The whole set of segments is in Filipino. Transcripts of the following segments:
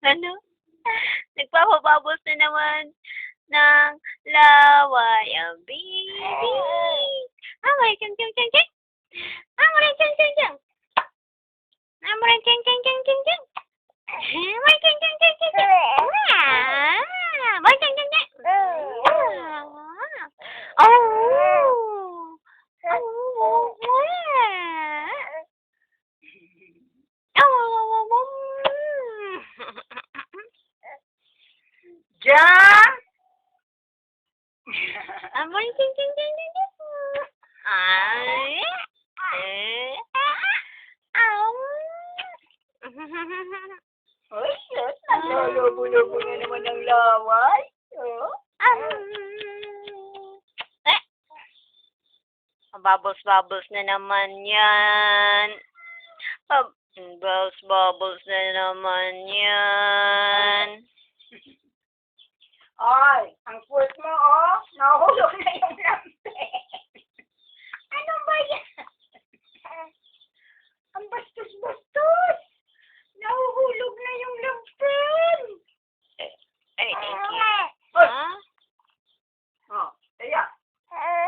Ano? Nagpapabubbles na naman ng laway ang baby. Amay, ching ching ching ching. Amay, ching ching ching. Amay, ching ching ching ching ching. Amay, ching ching ching ching ching. Amay, ching ching ching. Jam! Amay, ching ching ching ching ching. Ay. Uy, shit. Naglulubo-lubo na naman ng laway. Oh. Bubbles na naman yan. Bubbles na naman yan. Ay, ang foot mo, oh. Nahulog na yung lampe. Ano ba yan? Ang bastos-bastos. Nahuhulog na yung lampin. Ay, thank you. Oy. Ha? Oh, kaya.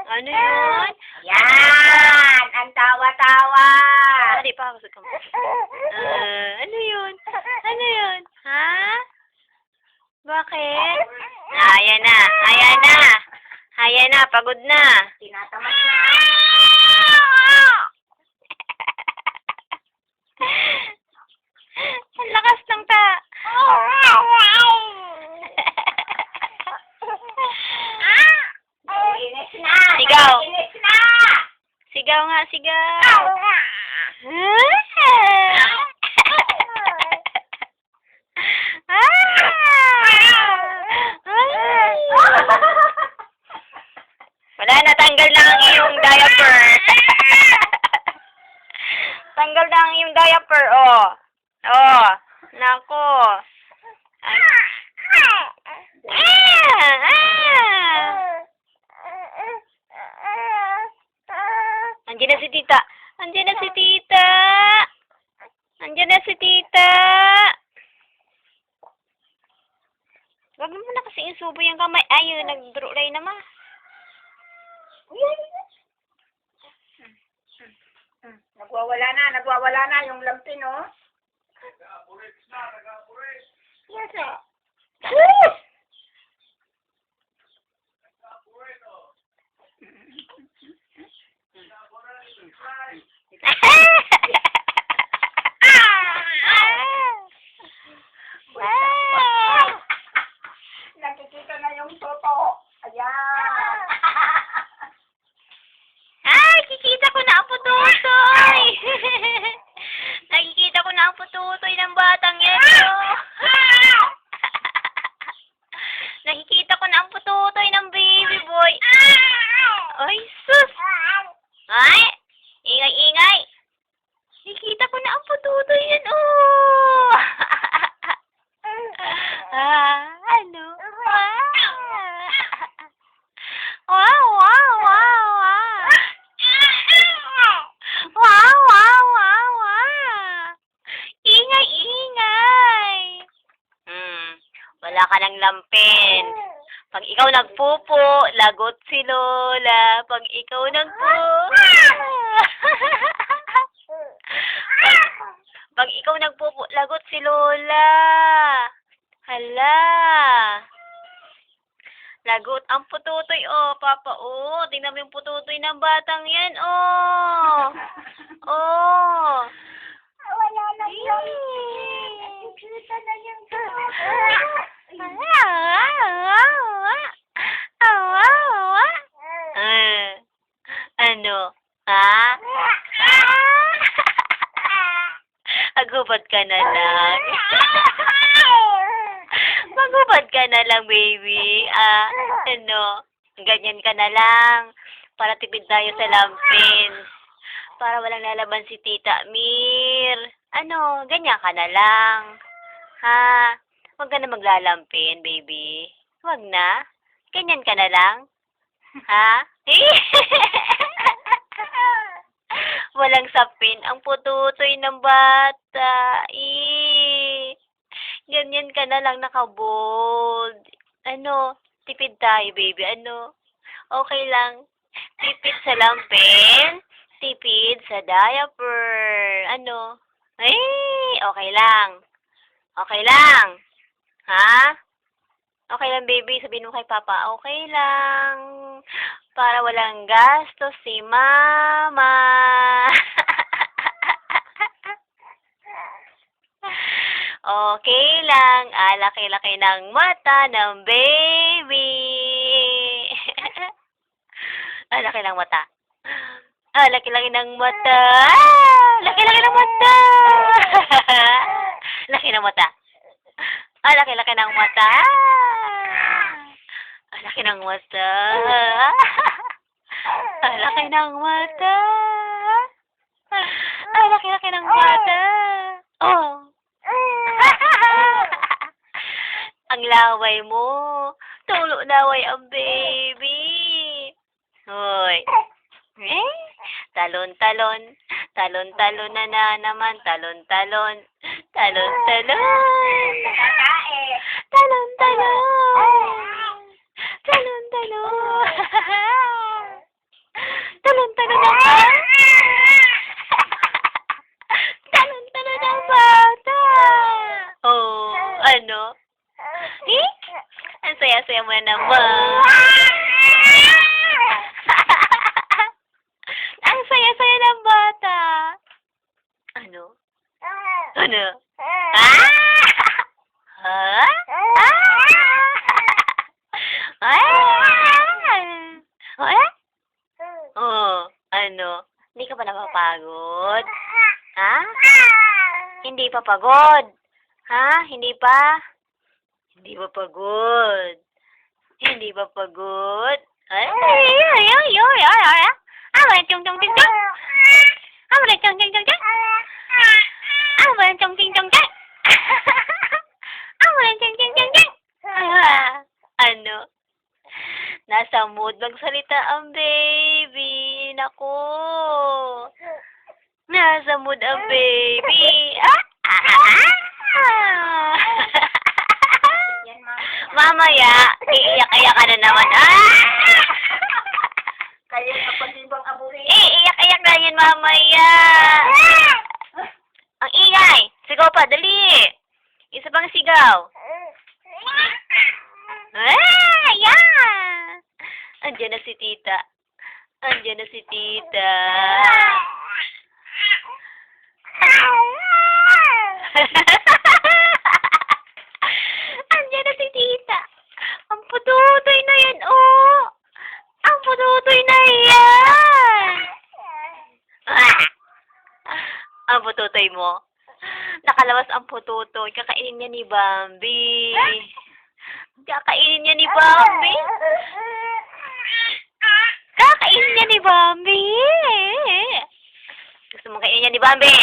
Ano yun? Yan! Ang tawa-tawa. Hindi pa ako sa kamay. Ano yun? Ano yun? Ha? Bakit? Ayan na. Ayan na. Ayan na. Pagod na. Tinatamad na. Ang lakas ng Inis na. Sigaw. Inis na. Sigaw nga, sigaw. Wala na, tanggal na ang iyong diaper. Tanggal na ang iyong diaper, oh. Oh, nako. Andiyan na si tita. Andiyan na si tita. Andiyan na si tita. Wag mo na kasi isubo yung kamay. Ayun, nag-draw naman. Nagwawala na yung lampin, oh. Yes, sir. Nakikita na yung toto. Ayan. Ay, kikita ko na ang pututoy. Nakikita ko na ang pututoy ng batang yan. Nakikita ko na ang pututoy ng baby boy. Ay, sus. Ay, ingay-ingay. Nakikita ko na ang pututoy yan, oh. Ano? Wow, wow, wow, wow. Wow, wow, wow, wow. Ingay, ingay. Wala ka ng lampin. Pag ikaw nagpupo, lagot si Lola. Pag ikaw Pag ikaw nagpupo, lagot si Lola. Hala. Lagot ang pututoy, oh, Papa, oh. Tingnan mo yung pututoy ng batang yan, oh. Oh. Wala na yung nakikita na yung toto. Ano? Ha? Agubad ka na lang. Magubad ka na lang, baby. Ano? Ganyan ka na lang. Para tipid tayo sa lampin. Para walang lalaban si Tita Mir. Ano? Ganyan ka na lang. Ha? Huwag ka na maglalampin, baby. Huwag na. Ganyan ka na lang. Ha? Walang sapin ang pututoy ng bata. Ganyan ka na lang nakabold. Ano, tipid tayo, baby. Ano, okay lang. Tipid sa lampin, tipid sa diaper. Ano, ay, okay lang. Okay lang. Ha? Okay lang, baby. Sabihin mo kay Papa, okay lang. Para walang gastos si Mama. Okay lang. Laki-laki ng mata ng baby. Laki ng mata. Laki-laki ng mata. Laki-laki ng mata. Laki ng mata. Laki-laki ng mata. Laki ng mata. Laki ng mata. Laki-laki ng mata. Oh. Ang laway mo. Tulo laway ang baby. Hoy. Talon-talon. Talon-talon na naman. Talon-talon. Talon-talon. Nakakain. Talon-talon. Talon-talon. Talon-talon naman. Talon-talon ang bata. Oh, ano? Ang saya-saya mo naman. Ang saya-saya ng bata. Ano? Ano? Ha? Oh, ano? Hindi ka pa napapagod? Ha? Hindi pa pagod? Ha? Hindi pa? Hindi pa pagod? Hindi pa pagod? Ay, chung chung chung chung. Chung chung chung chung. Chung chung chung chung. Chung chung chung chung. Ano? Nasa mood magsalita ang baby. Naku. Nasa mood ang baby. Mamaya, iiyak-iyak ka na naman. Kaya napasibang abuhin. Iiyak-iyak na yan mamaya. Ang ingay. Sigaw pa, dali. Isa pang sigaw. Ayan. Andiyan na si tita. Andiyan na si tita. Andiyan na si tita. Ang pututoy na yan, oh. Ang pututoy na yan. Ang pututoy mo. Nakalabas ang pututoy. Kakainin niya ni Bambi. Kakainin niya ni Bambi. Kakainin niya ni Bambi. Gusto mong kainin niya ni Bambi?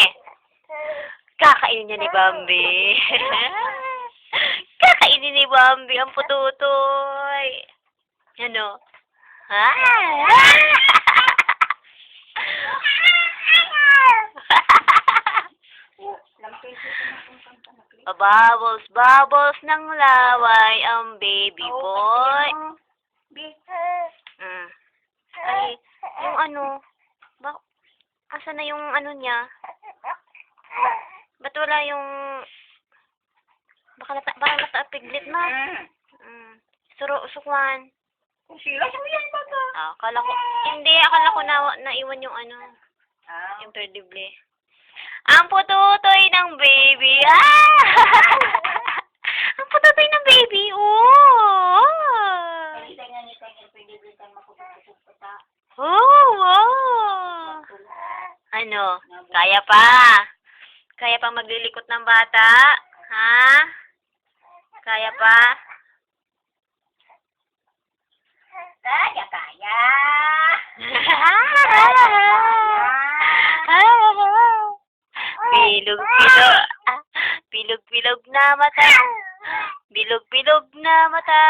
Kakainin niya ni Bambi. Kakainin ni Bambi ang pututoy. Ano? Bubbles, bubbles ng laway ang baby boy. Ay, yung ano, asa na yung ano niya? Ba't wala yung, parang natapiglit na. Sukwan. Kung sila, sumiyan ba ka? Akala ko naiwan yung ano, yung perdible. Ang pututoy ng baby. Ang pututoy ng baby, oh. Oh. Ano? Kaya pa? Kaya pa maglilikot ng bata? Ha? Kaya pa? Kaya. Bilog-bilog na mata. Bilog-bilog na mata.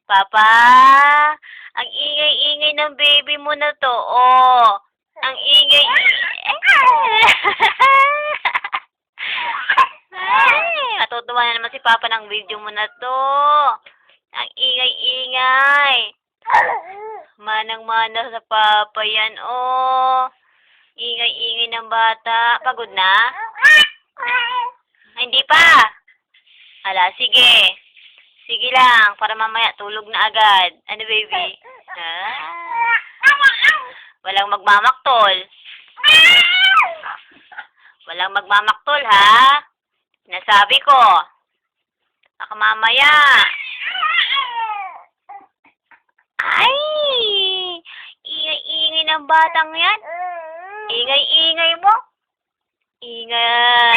Papa, ang ingay-ingay ng baby mo na to. Oh, ang ingay. naman si Papa ng video mo na to. Ang ingay-ingay. Manang-mana sa Papa yan, oh. Ingay-ingay ng bata. Pagod na? Ay, hindi pa. Ala, sige. Sige lang, para mamaya tulog na agad. Ano, baby? Ha? Walang magmamaktol. Walang magmamaktol, ha? Nasabi ko. Baka mamaya. Ay! Ingay-ingay ng batang yan. Ingay-ingay mo. Ingay.